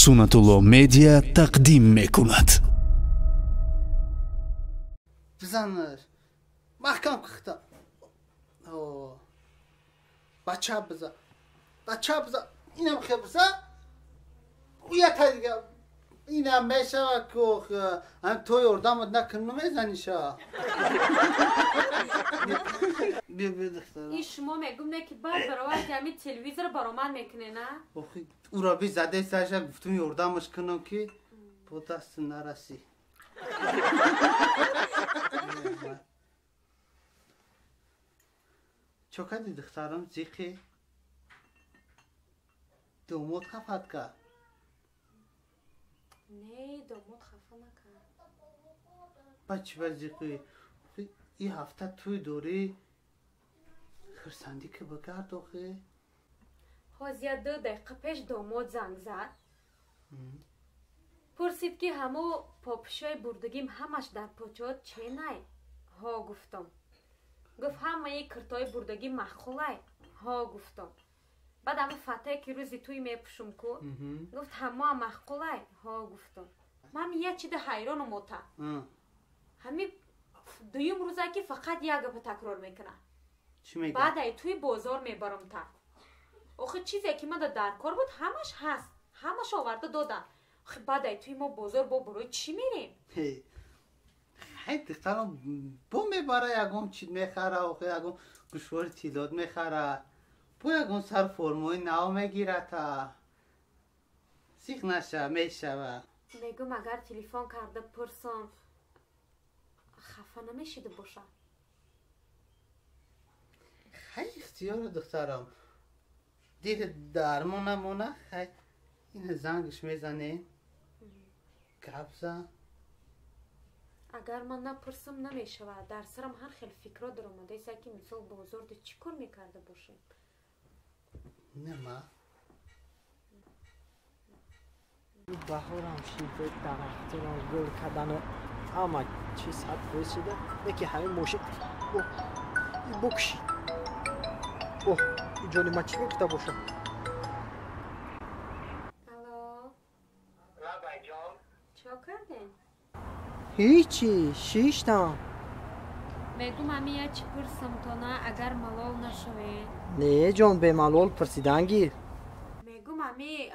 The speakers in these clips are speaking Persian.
سنت‌الله مدیا تقدیم میکند. بزنش محکم کختا بچه بزن اینم خیلی بزن اویا تا دیگه اینم میشه که هم توی اردامت نکنو میزنیشا بیا دخترم این شما میگم نه که بعد برای همین تلویزر برامن میکنه نه؟ او را بی زده سرشا گفتم یردامش کنم که با دست نرسی چو کدی دخترم زیخی دوموت خفت که نه دوموت خفه نکن بچه بزیقی این هفته توی دوری خرسندی که بگرد آخه حاضیت 2 دقیقه پیش دوموت زنگ زد پرسید که همو پاپشای بردگیم همش در پاچات چه نه؟ ها گفتم گفت همه کرتای بردگی مخولای ها گفتم بعد همه فتح که روزی توی میپشم کو گفت همه مخولای ها گفتم من یه چیده حیران و موتا همین دویم روزه که فقط یک گپ تکرار میکنه چی میگه؟ بعد ای توی بازار میبرم تا آخه چیزی که من در کار بود همش هست همش آورده دادن آخه بعد ای توی ما بازار با برای چی میریم؟ خیلی دخترم با میبره یکم چی میخره آخه یکم گوشوار تیلاد میخره با یکم سر فرموی نو میگیره تا سیخ نشه میشه میگم اگر تلفن کرده پرسم خفه نمیشیده باشه خیلی اختیار دخترم دیر درمون نمونه خیلی این زنگش میزنه گبزه اگر من نپرسم نمیشود در سرم هر خیلی فکرها در اومده ایسا که مثال بازار ده چی کار میکرده باشه نما بهارم شیفه درختی را گل کردن و اما چی ساعت رسیده یکی همین ماشین بکشی این جانی ما چی میکرده باشه الو رابع جان چه کردین؟ هیچی شیشتم میگم همیه چی پرسم تا نه اگر ملال نشوه نه جان به ملال پرسیدنگی میگم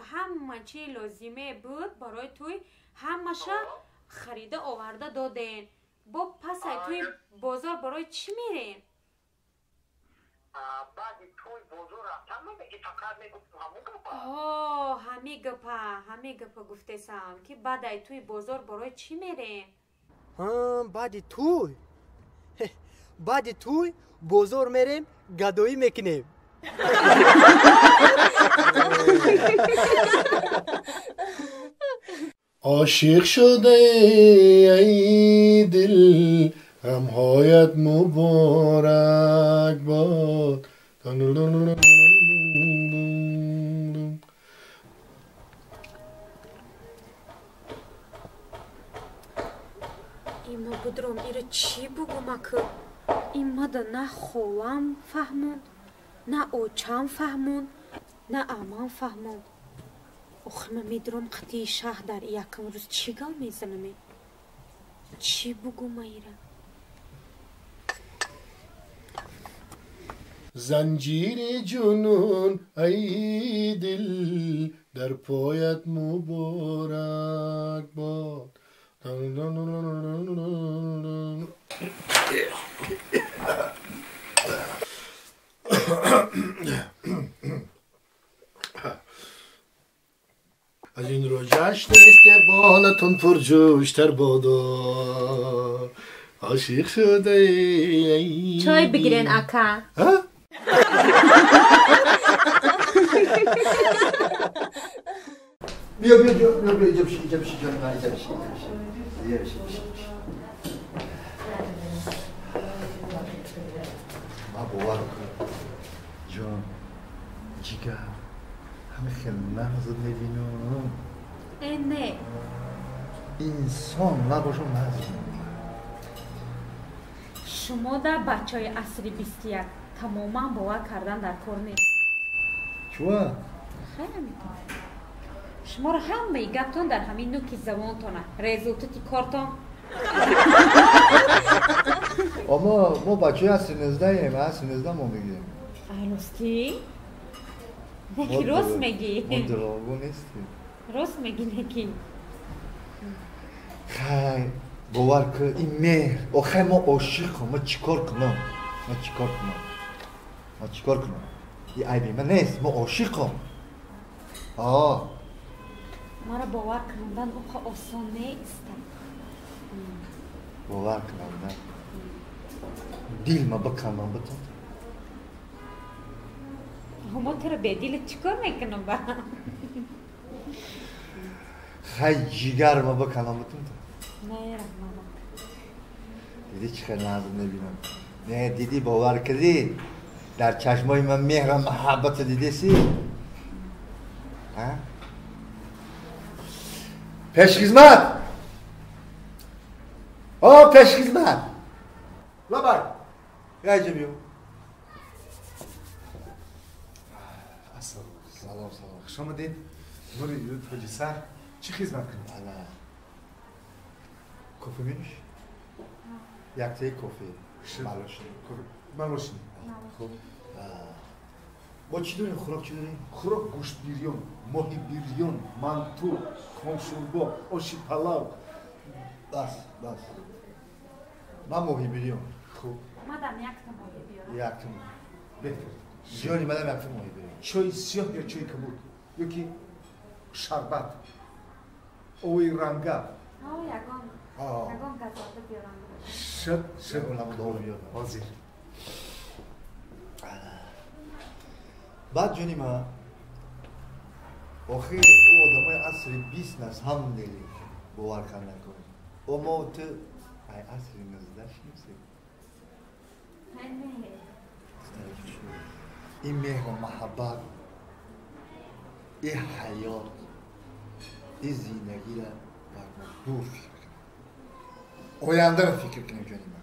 همه چی لازمه بود برای توی همشه خریده آورده دادین با پس توی بازار برای چی میرین؟ بعد توی بازار رفتم میگه فقط میگفتم همه گپا گفته سام که بعد توی بازار برای چی میرین؟ بعد توی بازار میریم گدایی میکنیم عاشق شده ای دل غمهایت مبارک باد ایما بدرم ایره چی بگم اکه ایما ده نه خولم فهموند نه اوچم فهموند نه امان فهموند اخه من میدرم قطعی شهر در یکم روز چی گل میزنمه چی بگم ایره زنجیر جنون ای دل در پایت مبارک باد از این رو جشن استقبالتون پرجوشتر بادا عاشق شده ای چای بگیرین اکا بیا جمشی ما باور کن جان جیگر همه خیلی نهزد میبینم نه انسان نباشم نهزد شما در بچه های عصری 21 تماما باور کردن در کار نیست چوه؟ خیلی میکنه شما را همه گپتان در همین نوک زبانتانه رزولتاتی کارتان اما ما بچه از 13 ایم از 13 ما میگیم راستی؟ نکی راست میگی ما دراغو نیستیم راست میگی نکی خیلی باور که این مهر آخه ما عاشقم ما چیکار کنم این عیبی من نیست ما عاشقم ما را باور کردن آخه آسان نیست باور کردن دیل ما بکنم بتون ما تو را به دیل چیکار میکنم با خیلی جیگر ما بکنم بتون نه رحمه دیدی چه خیلی نازم نبینم نه دیدی باور کردی در چشمای من مهر و محبت دیدی سی پیشخدمت پیشخدمت لبر یا اینجا بیو سلام خوش آمدین نوری حاجی سر چی خدمت کنید؟ کافی می‌نوش؟ یک تایی کافی ملوشنی خب با چی داریم؟ خوراک چی داریم؟ خوراک گوشت بیریون ماهی بیریون منتو کنشوربا آشی پلاو بس من ماهی بیریون خب مادم یک تا ماهی بیارم یک تا بهتر جانی مدام یک تا ماهی بیریون چای سیاه یا چای کبود یکی شربت اوی رنگا یگان گذارده بیارم شد اونم دو بیارم حاضر بعد جانی ما آخه او آدمای عصر 20 نست هم دیلی باور کن نکنیم اما تو ای عصر 19 نیستی این مهر و محبت این حیات این زینگی را دور فکر کنیم آینده را فکر کنیم جانی من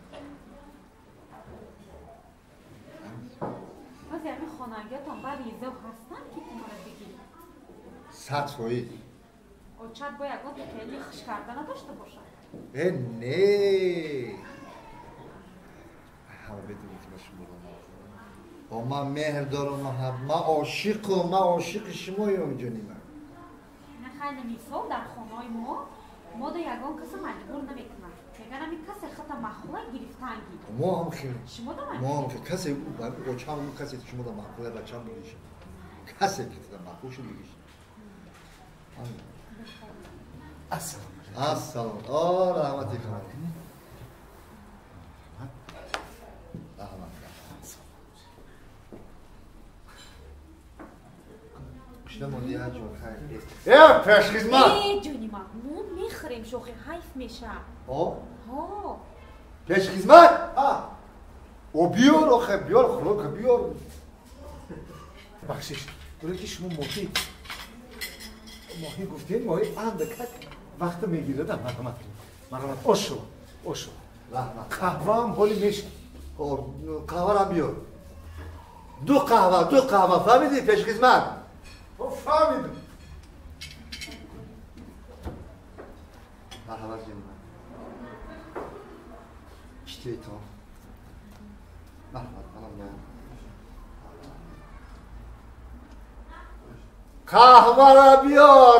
باز یعنی خانگیاتان بعد ایزه هستن که تماره بگیریم 100%. اوچت با یکان خیلی خوش کردن نداشته باشد نه همه بدونی که شما رو من مهر دارم من عاشق شمایم جانی من نه خیلی مثال در خانه‌های ما دا یگان کسی مجبور نمیکنن میگن همین کسی خطا مخواه گرفتنگی ما هم خیلی شما دا ما هم که کسی با چند اون کسی شما دا مخواه بچه هم بگیشم کسی که دا مخواه شو بگیشم السلام رحمتی کنم کشتمون یه جور خیلی پیشخدمت جونی ما میخوریم شوخی حیف میشه پیشخدمت او بیار آخه بیار خوراک بیار بخشش برای که شما ماهی گفتین ماهی اندکت وقت میگیره در مرحمت اوشو قهوه هم حالی میشه قهوه را بیار دو قهوه فهمیدی پیشخدمت فهمیدم مرحبت جنیم چطوری تو؟ مرحبت منم قهوه را بیار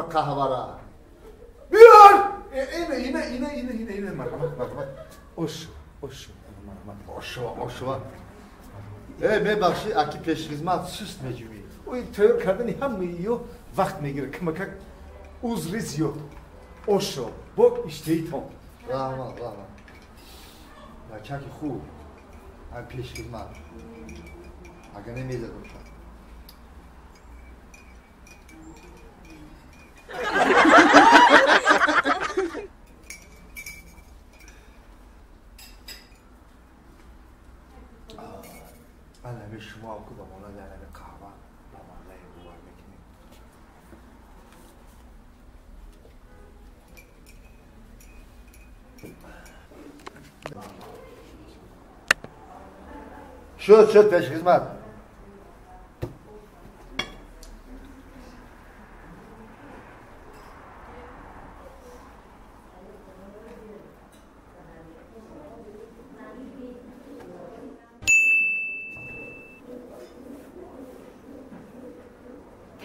قهوه را بیار اینه مرحمت اوشو ببخشی اکی پیشخدمت سست میجوی اوی تیار کردنی همه ایو وقت میگیره کمکک عذری زیاد اوشو با اشتیتان رحمت بچه خوب هم پیشخدمت اگه نمیزدم شد من شما که با مولا در قهوه با مولا بوار میکنیم شد پیشخدمت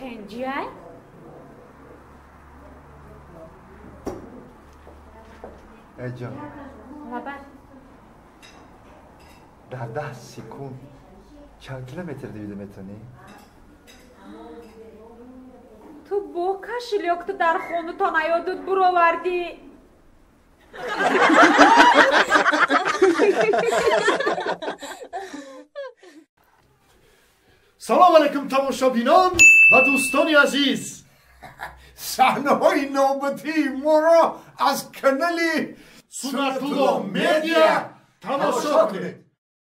تنجیه؟ جان لبر در 10 سکوند چند کیلومتر دویده میتونی؟ تو با کشیلیوک تو در خونه تا نیادود برآوردی. سلام علیکم تماشابینان و دوستان عزیز. صحنه‌های نوبتی ما را از کانال سوناتولو مدیا تماشا کنید.